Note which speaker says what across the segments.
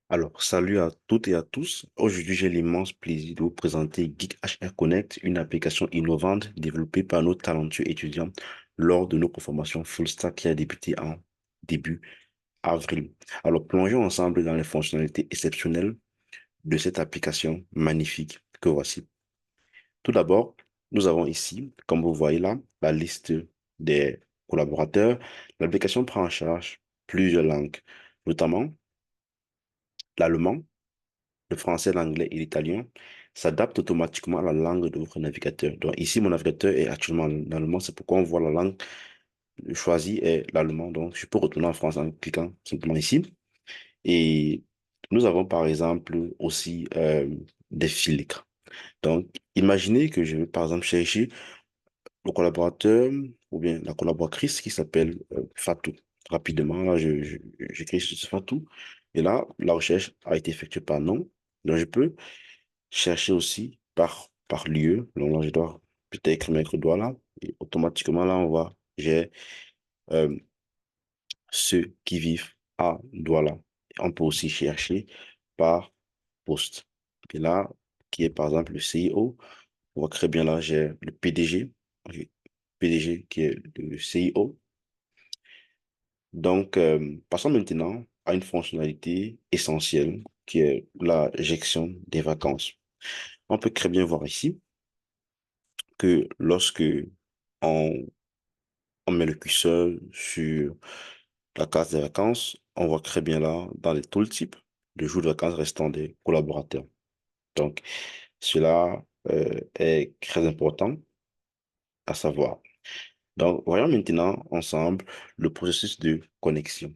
Speaker 1: Alors, salut à toutes et à tous. Aujourd'hui, j'ai l'immense plaisir de vous présenter Geek HR Connect, une application innovante développée par nos talentueux étudiants lors de notre formation Full Stack qui a débuté en début avril. Alors, plongeons ensemble dans les fonctionnalités exceptionnelles de cette application magnifique que voici. Tout d'abord, nous avons ici, comme vous voyez là, la liste des collaborateurs. L'application prend en charge plusieurs langues, notamment l'allemand, le français, l'anglais et l'italien s'adaptent automatiquement à la langue de votre navigateur. Donc ici, mon navigateur est actuellement en allemand, c'est pourquoi on voit la langue choisie est l'allemand. Donc je peux retourner en France en cliquant simplement ici. Et nous avons par exemple aussi des filtres. Donc imaginez que je vais par exemple chercher le collaborateur ou bien la collaboratrice qui s'appelle Fatou. Rapidement, là, j'écris sur Fatou. Et là, la recherche a été effectuée par nom. Donc, je peux chercher aussi par lieu. Donc là, je dois peut-être mettre le doigt là. Et automatiquement, là, j'ai euh, ceux qui vivent à Douala. On peut aussi chercher par poste. Et là, qui est par exemple le CIO, on voit très bien là, j'ai le PDG. J'ai PDG qui est le CIO. Donc, passons maintenant à une fonctionnalité essentielle qui est la gestion des vacances. On peut très bien voir ici que lorsque on, on met le curseur sur la case des vacances, on voit très bien là, dans les tooltips, le jour de vacances restant des collaborateurs. Donc, cela est très important à savoir. Donc, voyons maintenant ensemble le processus de connexion.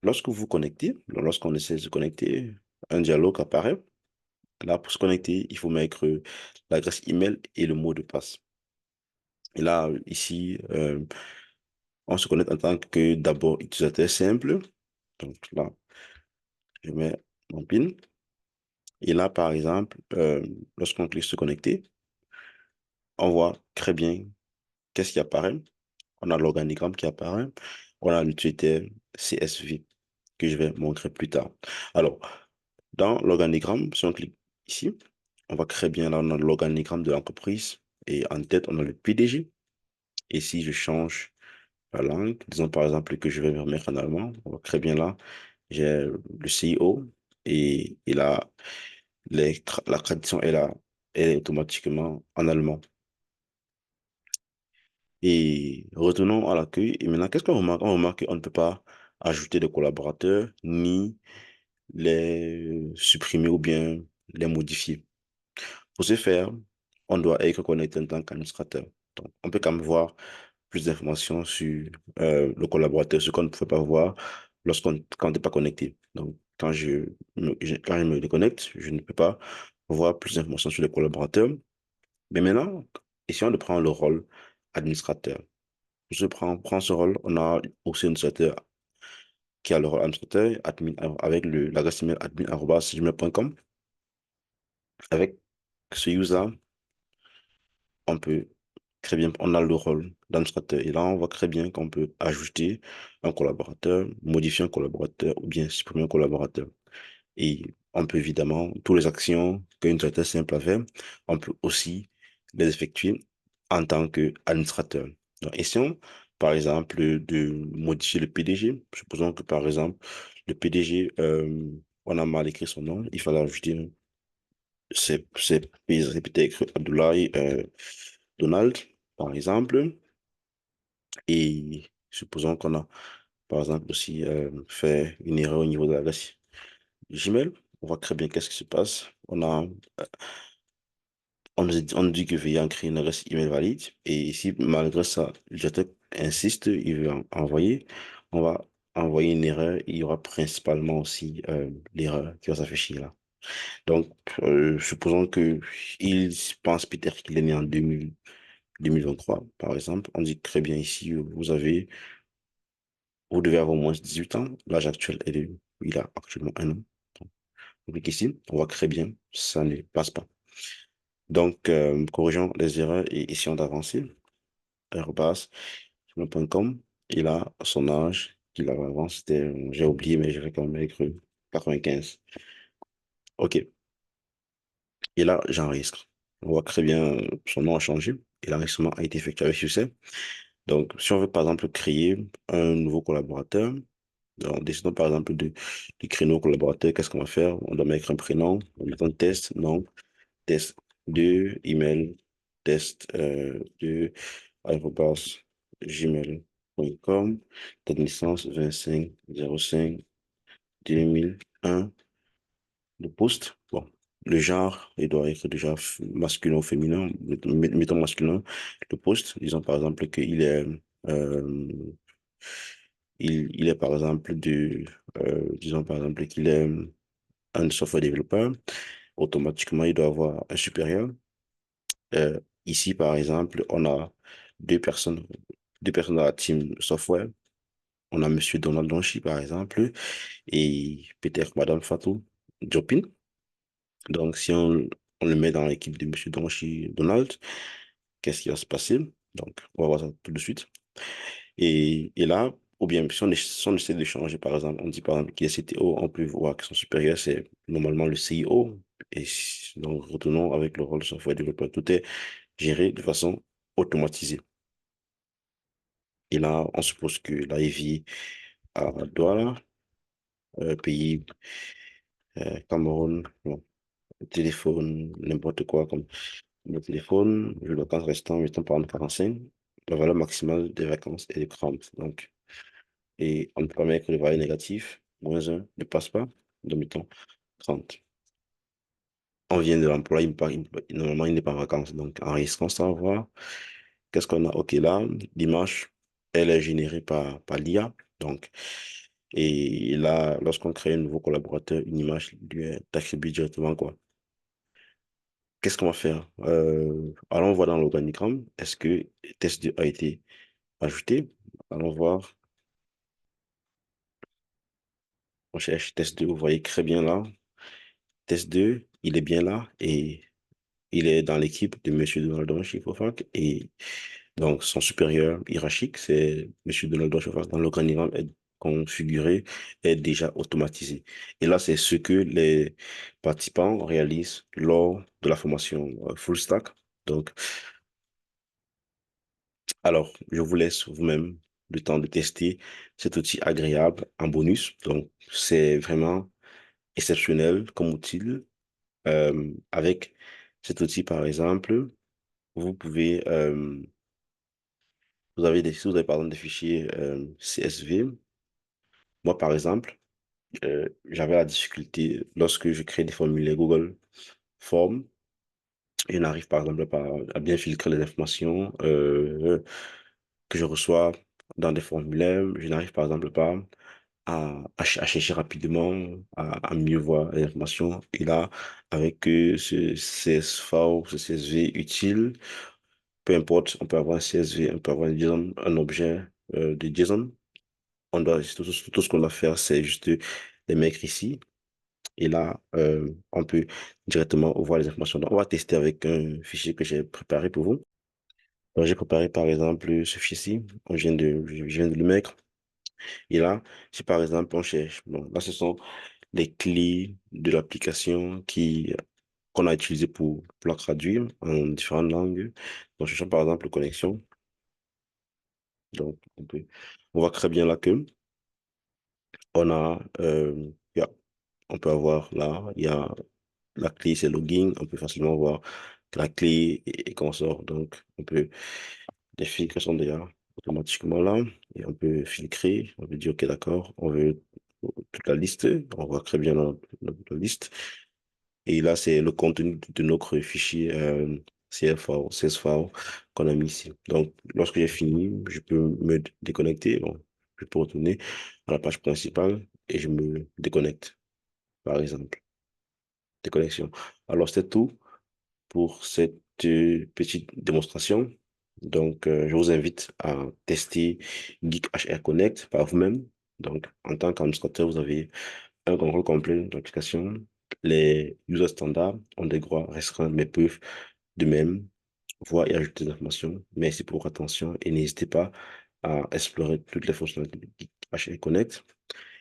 Speaker 1: Lorsque vous vous connectez, lorsqu'on essaie de se connecter, un dialogue apparaît. Là, pour se connecter, il faut mettre l'adresse email et le mot de passe. Et là, ici, on se connecte en tant que d'abord utilisateur simple. Donc là, je mets mon PIN. Et là, par exemple, lorsqu'on clique se connecter, on voit très bien qu'est-ce qui apparaît. On a l'organigramme qui apparaît. On a l'utilitaire CSV que je vais montrer plus tard. Alors, dans l'organigramme, si on clique ici, on voit très bien là, on a l'organigramme de l'entreprise et en tête, on a le PDG. Et si je change la langue, disons par exemple que je vais me remettre en allemand, on voit très bien là, j'ai le CEO et là, la traduction est là, elle est automatiquement en allemand. Et retournons à l'accueil. Et maintenant, qu'est-ce qu'on remarque? On remarque qu'on ne peut pas ajouter des collaborateurs ni les supprimer ou bien les modifier. Pour ce faire, on doit être connecté en tant qu'administrateur. Donc, on peut quand même voir plus d'informations sur le collaborateur, ce qu'on ne pouvait pas voir quand on n'est pas connecté. Donc, quand je me déconnecte, je ne peux pas voir plus d'informations sur les collaborateurs. Mais maintenant, essayons de prendre le rôle administrateur. Prend ce rôle, on a aussi un administrateur qui a le rôle administrateur admin, avec l'adresse email admin@gmail.com. Avec ce user, on peut très bien, on a le rôle d'administrateur. Et là, on voit très bien qu'on peut ajouter un collaborateur, modifier un collaborateur ou bien supprimer un collaborateur. Et on peut évidemment, toutes les actions qu'un utilisateur simple a fait, on peut aussi les effectuer en tant qu'administrateur. Donc, essayons, par exemple, de modifier le PDG. Supposons que, par exemple, le PDG, on a mal écrit son nom, il fallait ajouter, c'est peut-être Abdoulaye Donald, par exemple. Et supposons qu'on a, par exemple, aussi fait une erreur au niveau de l'adresse Gmail. On voit très bien qu'est-ce qui se passe. On nous dit que veuillez en créer une adresse email valide. Et ici, malgré ça, l'utilisateur insiste, il veut envoyer. On va envoyer une erreur. Il y aura principalement aussi l'erreur qui va s'afficher là. Donc, supposons que il pense peut-être qu'il est né en 2023, par exemple. On dit très bien ici, vous devez avoir au moins 18 ans. L'âge actuel, il a actuellement 1 an. Donc ici, on voit très bien, ça ne passe pas. Donc, corrigeons les erreurs et essayons d'avancer. Arobase.com. Il a son âge qu'il avait avant, c'était, j'ai oublié, mais je vais quand même écrire. 95. OK. Et là, j'enregistre. On voit très bien son nom a changé et l'enregistrement a été effectué avec succès. Donc, si on veut par exemple créer un nouveau collaborateur, donc décidons par exemple de créer un nouveau collaborateur, qu'est-ce qu'on va faire? On doit mettre un prénom, on met un test, nom, test de email, test de arobase gmail.com, date de naissance 25/05/2001, le poste. Bon, le genre, il doit être déjà masculin ou féminin, mettons masculin, le poste, disons par exemple qu'il est, euh, il est par exemple disons par exemple qu'il est un software développeur, automatiquement il doit avoir un supérieur. Ici, par exemple, on a deux personnes, deux personnes dans la team software. On a Monsieur Donald Donchi, par exemple, et peut-être Madame Fatou Jopin. Donc, si on le met dans l'équipe de Monsieur Donchi Donald, qu'est-ce qui va se passer? Donc, on va voir ça tout de suite. Et là, ou bien si on essaie de changer, par exemple, on dit par exemple qu'il est CTO, on peut voir que son supérieur, c'est normalement le CIO. Donc, retournons avec le rôle de software développeur. Tout est géré de façon automatisée. Et là, on suppose que là, il vit à Douala, pays Cameroun, bon, téléphone, n'importe quoi comme le téléphone, le vacances restant, mettons par exemple 45, la valeur maximale des vacances est de 30. Donc, et on ne peut pas mettre le valeur négatif, -1 ne passe pas, donc mettons 30. On vient de l'emploi, normalement, il n'est pas en vacances. Donc, en risquant ça, on va voir qu'est-ce qu'on a. OK, là, l'image, elle est générée par l'IA. Donc, et là, lorsqu'on crée un nouveau collaborateur, une image lui est attribuée directement, quoi. Qu'est-ce qu'on va faire? Allons voir dans l'organigramme. Est-ce que test 2 a été ajouté? Allons voir. On cherche test 2. Vous voyez très bien là. Test 2, il est bien là et il est dans l'équipe de Monsieur Donaldon chez Fofac. Et donc, son supérieur hiérarchique, c'est Monsieur Donaldon chez Fofac. Dans l'organigramme est configuré, est déjà automatisé. Et là, c'est ce que les participants réalisent lors de la formation full stack. Donc, alors, je vous laisse vous-même le temps de tester cet outil agréable en bonus. Donc, c'est vraiment exceptionnel comme outil. Avec cet outil, par exemple, vous pouvez, si vous avez par exemple des fichiers CSV. Moi, par exemple, j'avais la difficulté lorsque je crée des formulaires Google Forms. Je n'arrive par exemple pas à bien filtrer les informations que je reçois dans des formulaires. Je n'arrive par exemple pas à chercher rapidement, à mieux voir les informations. Et là, avec ce CSV ou ce CSV utile, peu importe, on peut avoir un CSV, on peut avoir JSON, un objet de JSON. Tout ce qu'on doit faire, c'est juste les mettre ici. Et là, on peut directement voir les informations. Donc, on va tester avec un fichier que j'ai préparé pour vous. Donc, j'ai préparé par exemple ce fichier-ci. Je viens de le mettre. Et là, si par exemple on cherche, bon, là ce sont les clés de l'application qu'on a utilisées pour la traduire en différentes langues. Donc, cherchons par exemple connexion. Donc, on voit très bien là que on a, on peut avoir là, il y a la clé, c'est login. On peut facilement voir que la clé et qu'on sort. Donc, on peut, les filtres sont déjà automatiquement là et on peut filtrer. On peut dire, OK, d'accord, on veut toute la liste. On voit très bien la liste. Et là, c'est le contenu de notre fichier CSV qu'on a mis ici. Donc, lorsque j'ai fini, je peux me déconnecter. Bon, je peux retourner à la page principale et je me déconnecte, par exemple. Déconnexion. Alors, c'est tout pour cette petite démonstration. Donc, je vous invite à tester Geek HR Connect par vous-même. Donc, en tant qu'administrateur, vous avez un contrôle complet de l'application. Les users standards ont des droits restreints, mais peuvent de même voir et ajouter des informations. Merci pour votre attention et n'hésitez pas à explorer toutes les fonctionnalités de Geek HR Connect.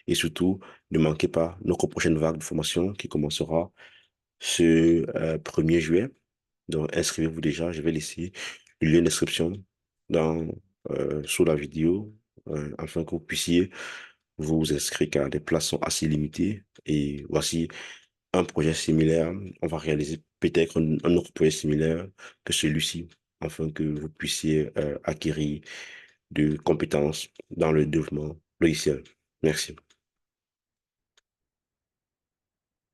Speaker 1: Et surtout, ne manquez pas notre prochaine vague de formation qui commencera ce 1er juillet. Donc, inscrivez-vous déjà. Je vais laisser le lien d'inscription dans, sous la vidéo afin que vous puissiez vous inscrire car les places sont assez limitées. Et voici un projet similaire. On va réaliser peut-être un autre projet similaire que celui-ci afin que vous puissiez acquérir de compétences dans le développement logiciel. Merci.